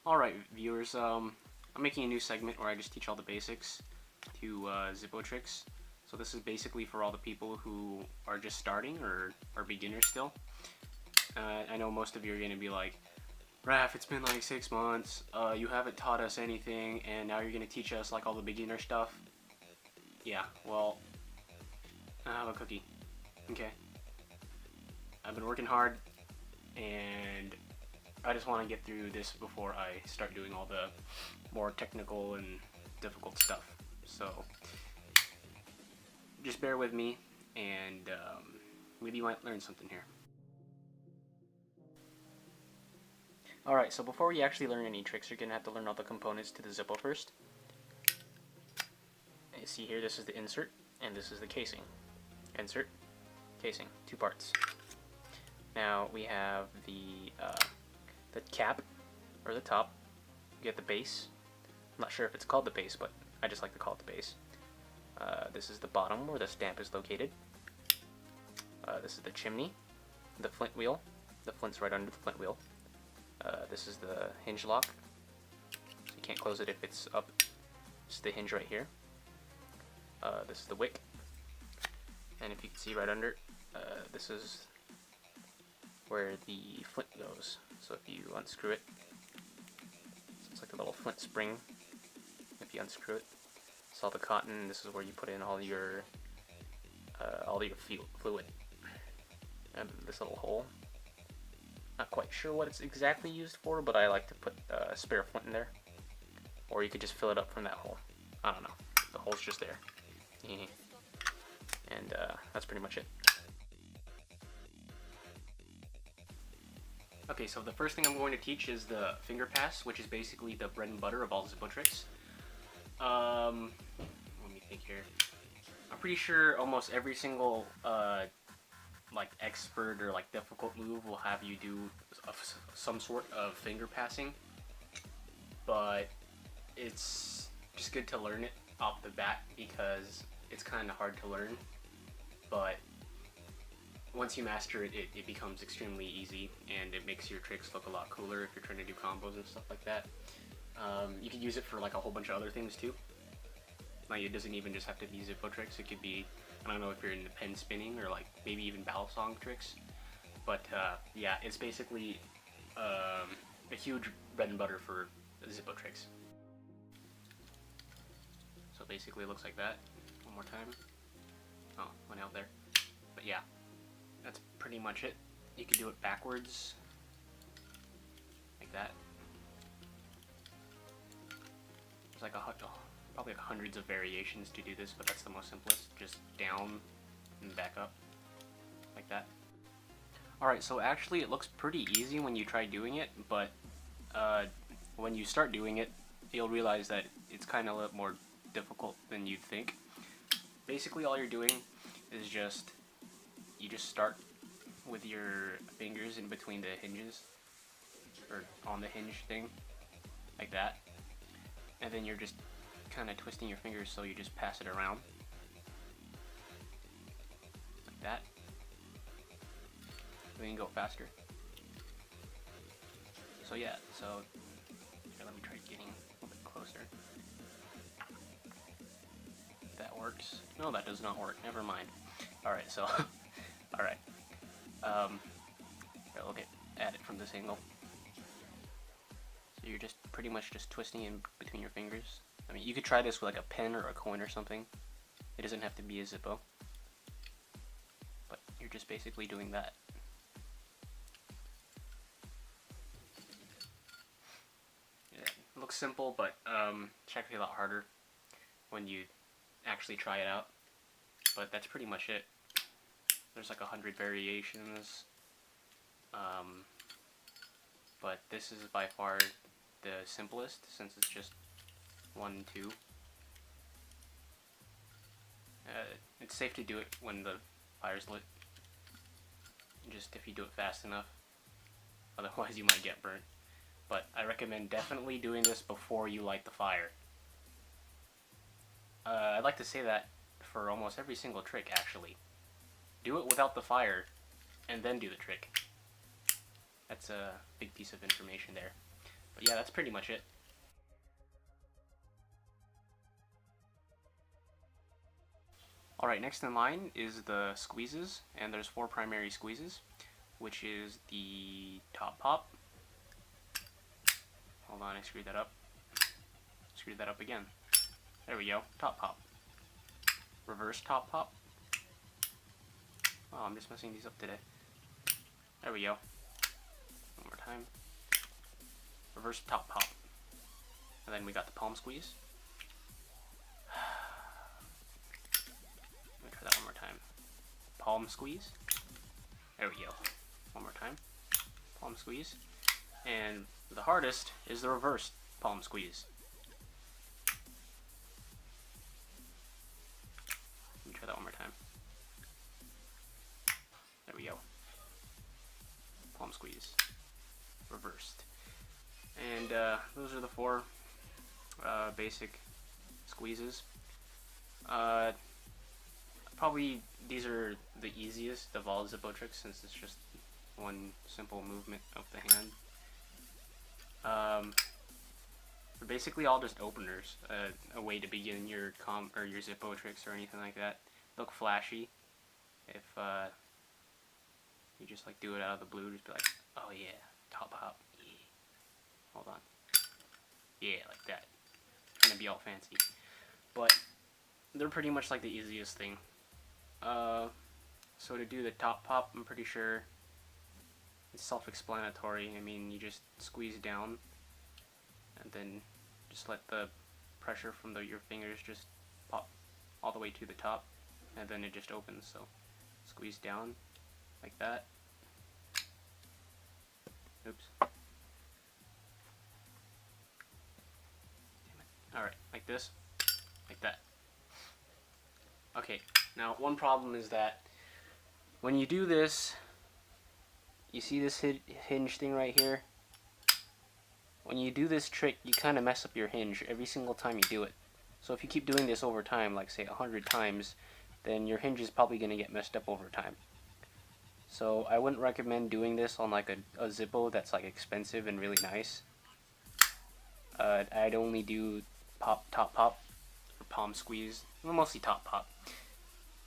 Alright, viewers, I'm making a new segment where I just teach all the basics to Zippo tricks. So this is basically for all the people who are just starting or are beginners still. I know most of you are going to be like, Raph, it's been like 6 months, you haven't taught us anything, and now you're going to teach us like all the beginner stuff. Yeah, well, I have a cookie. Okay. I've been working hard, and I just want to get through this before I start doing all the more technical and difficult stuff. So just bear with me, and maybe you might learn something here. Alright, so before we actually learn any tricks, you're going to have to learn all the components to the Zippo first. You see here, this is the insert, and this is the casing. Insert, casing, 2 parts. Now we have the cap, or the top. You get the base. I'm not sure if it's called the base, but I just like to call it the base. This is the bottom where the stamp is located. This is the chimney, the flint wheel. The flint's right under the flint wheel. This is the hinge lock. So you can't close it if it's up. It's the hinge right here. This is the wick. And if you can see right under, this is where the flint goes. So if you unscrew it, it's like a little flint spring. If you unscrew it, it's all the cotton. This is where you put in all your fluid. And this little hole. Not quite sure what it's exactly used for, but I like to put a spare flint in there. Or you could just fill it up from that hole. I don't know. The hole's just there. And that's pretty much it. Okay, so the first thing I'm going to teach is the finger pass, which is basically the bread and butter of all Zippo tricks. Let me think here. I'm pretty sure almost every single like expert or like difficult move will have you do some sort of finger passing, but it's just good to learn it off the bat because it's kind of hard to learn, but once you master it, it becomes extremely easy, and it makes your tricks look a lot cooler if you're trying to do combos and stuff like that. You could use it for like a whole bunch of other things too. Like it doesn't even just have to be Zippo tricks. It could be, I don't know if you're into pen spinning or like maybe even battle song tricks. But yeah, it's basically a huge bread and butter for Zippo tricks. So basically it looks like that. One more time. Oh, went out there. But yeah, that's pretty much it. You could do it backwards, like that. There's like probably like hundreds of variations to do this, but that's the most simplest. Just down and back up, like that. Alright, so actually it looks pretty easy when you try doing it, but when you start doing it, you'll realize that it's kind of a little more difficult than you'd think. Basically all you're doing is you just start with your fingers in between the hinges, or on the hinge thing, like that, and then you're just kind of twisting your fingers so you just pass it around, like that. Then you can go faster. So yeah, so here, let me try getting a little bit closer. If that works. No, that does not work. Never mind. Alright, so alright. Here, look at it from this angle. So you're just pretty much just twisting in between your fingers. I mean, you could try this with like a pen or a coin or something. It doesn't have to be a Zippo. But you're just basically doing that. Yeah, it looks simple, but it's actually a lot harder when you actually try it out. But that's pretty much it. There's like 100 variations. But this is by far the simplest, since it's just 1, 2. It's safe to do it when the fire's lit. Just if you do it fast enough. Otherwise you might get burnt. But I recommend definitely doing this before you light the fire. I'd like to say that for almost every single trick, actually. Do it without the fire, and then do the trick. That's a big piece of information there. But yeah, that's pretty much it. Alright, next in line is the squeezes, and there's 4 primary squeezes, which is the top pop. Hold on, I screwed that up. Screwed that up again. There we go, top pop. Reverse top pop. Oh, I'm just messing these up today. There we go. One more time. Reverse top pop. And then we got the palm squeeze. Let me try that one more time. Palm squeeze. There we go. One more time. Palm squeeze. And the hardest is the reverse palm squeeze. Let me try that one more time. There we go. Palm squeeze. Reversed. And those are the 4 basic squeezes. Probably these are the easiest of all Zippo tricks, since it's just one simple movement of the hand. They're basically all just openers, a way to begin your your Zippo tricks or anything like that. Look flashy. If you just like do it out of the blue, just be like, oh yeah, top hop, yeah. Hold on, yeah, like that. Trying to be all fancy, but they're pretty much like the easiest thing. So to do the top pop, I'm pretty sure it's self-explanatory. I mean, you just squeeze down, and then just let the pressure from your fingers just pop all the way to the top, and then it just opens. So squeeze down like that. Oops. Alright, like this, like that. Okay, now one problem is that when you do this, you see this hinge thing right here? When you do this trick, you kind of mess up your hinge every single time you do it. So if you keep doing this over time, like say 100 times, then your hinge is probably going to get messed up over time. So I wouldn't recommend doing this on like a Zippo that's like expensive and really nice. I'd only do top pop, or palm squeeze, well, mostly top pop,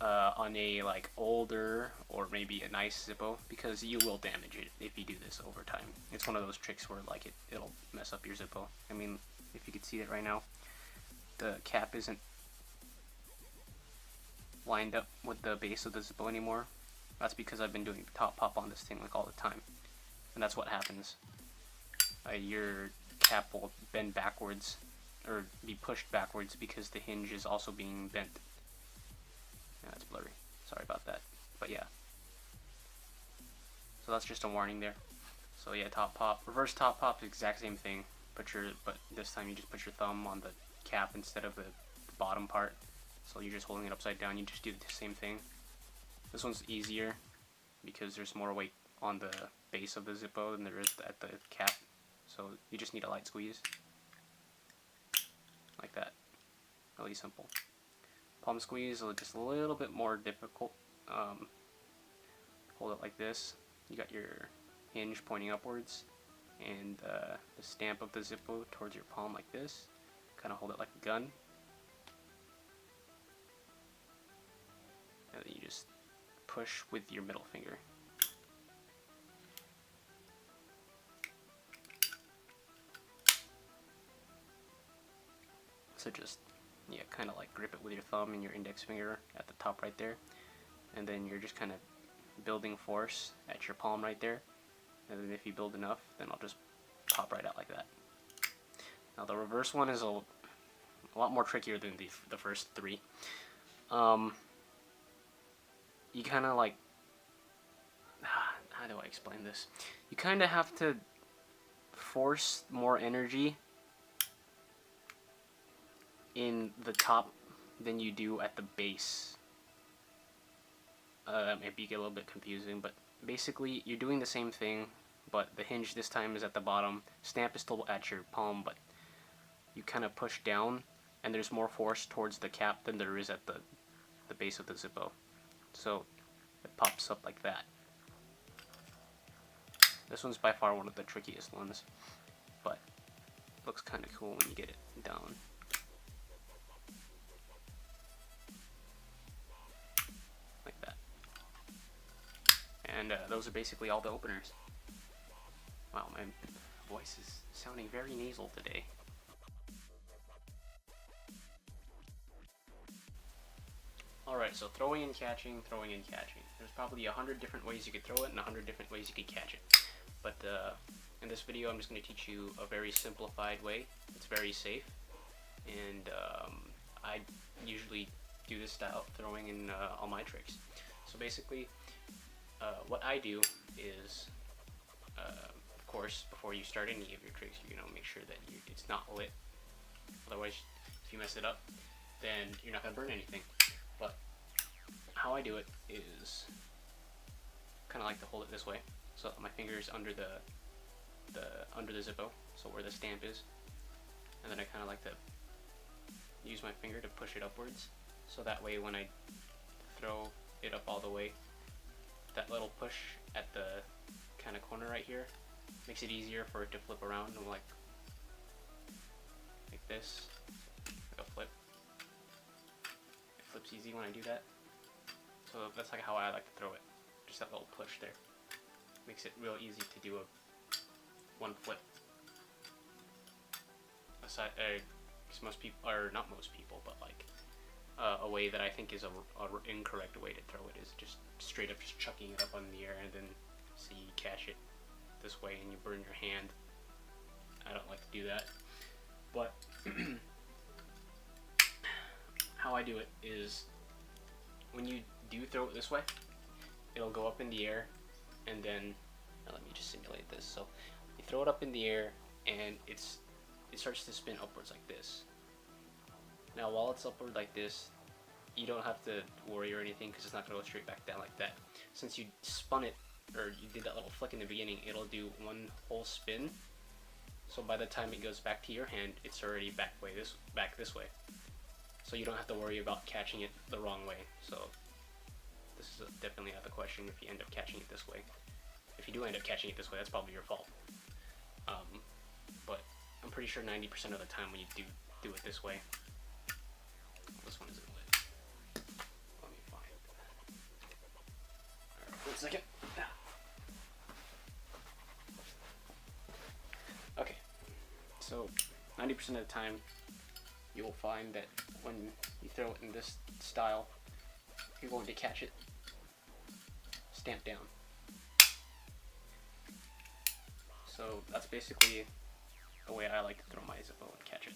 on a like older or maybe a nice Zippo, because you will damage it if you do this over time. It's one of those tricks where like it'll mess up your Zippo. I mean, if you could see it right now, the cap isn't lined up with the base of the Zippo anymore. That's because I've been doing top pop on this thing like all the time, and that's what happens. Your cap will bend backwards or be pushed backwards because the hinge is also being bent. Yeah, that's blurry. Sorry about that. But yeah. So that's just a warning there. So yeah, top pop. Reverse top pop, exact same thing. But this time you just put your thumb on the cap instead of the bottom part. So you're just holding it upside down. You just do the same thing. This one's easier because there's more weight on the base of the Zippo than there is at the cap. So you just need a light squeeze. Like that. Really simple. Palm squeeze is just a little bit more difficult. Hold it like this. You got your hinge pointing upwards, and the stamp of the Zippo towards your palm like this. Kind of hold it like a gun. And then you just push with your middle finger. So just, yeah, kind of like grip it with your thumb and your index finger at the top right there. And then you're just kind of building force at your palm right there. And then if you build enough, then I'll just pop right out like that. Now the reverse one is a lot more trickier than the first 3. You kind of like, how do I explain this? You kind of have to force more energy in the top than you do at the base. That might be a little bit confusing, but basically you're doing the same thing, but the hinge this time is at the bottom. Stamp is still at your palm, but you kind of push down, and there's more force towards the cap than there is at the base of the Zippo. So it pops up like that. This one's by far one of the trickiest ones, but looks kind of cool when you get it down. Like that. And those are basically all the openers. Wow, my voice is sounding very nasal today. Alright, so throwing and catching, throwing and catching. There's probably 100 different ways you could throw it and 100 different ways you could catch it. But in this video, I'm just going to teach you a very simplified way. It's very safe, and I usually do this style of throwing in all my tricks. So basically, what I do is, of course, before you start any of your tricks, you know, make sure that it's not lit. Otherwise, if you mess it up, then you're not going to burn anything. But how I do it is kind of like to hold it this way, so my fingers under the Zippo, so where the stamp is, and then I kind of like to use my finger to push it upwards, so that way when I throw it up all the way, that little push at the kind of corner right here makes it easier for it to flip around, and like this, like a flip. It flips easy when I do that. So that's like how I like to throw it. Just that little push there. Makes it real easy to do one flip. Aside, because most people, or not most people, but like a way that I think is a incorrect way to throw it is just straight up just chucking it up in the air and then so you catch it this way and you burn your hand. I don't like to do that. But how I do it is when you do throw it this way, it'll go up in the air, and then let me just simulate this. So you throw it up in the air and it starts to spin upwards like this. Now while it's upward like this, you don't have to worry or anything because it's not going to go straight back down like that. Since you spun it, or you did that little flick in the beginning, it'll do one whole spin. So by the time it goes back to your hand, it's already back this way. So you don't have to worry about catching it the wrong way. So this is definitely out of the question if you end up catching it this way. If you do end up catching it this way, that's probably your fault. But I'm pretty sure 90% of the time when you do it this way, this one isn't lit. Let me find it. Alright, 1 second. Okay, so 90% of the time, you will find that when you throw it in this style, you're going to catch it stamped down. So that's basically the way I like to throw my Zippo and catch it.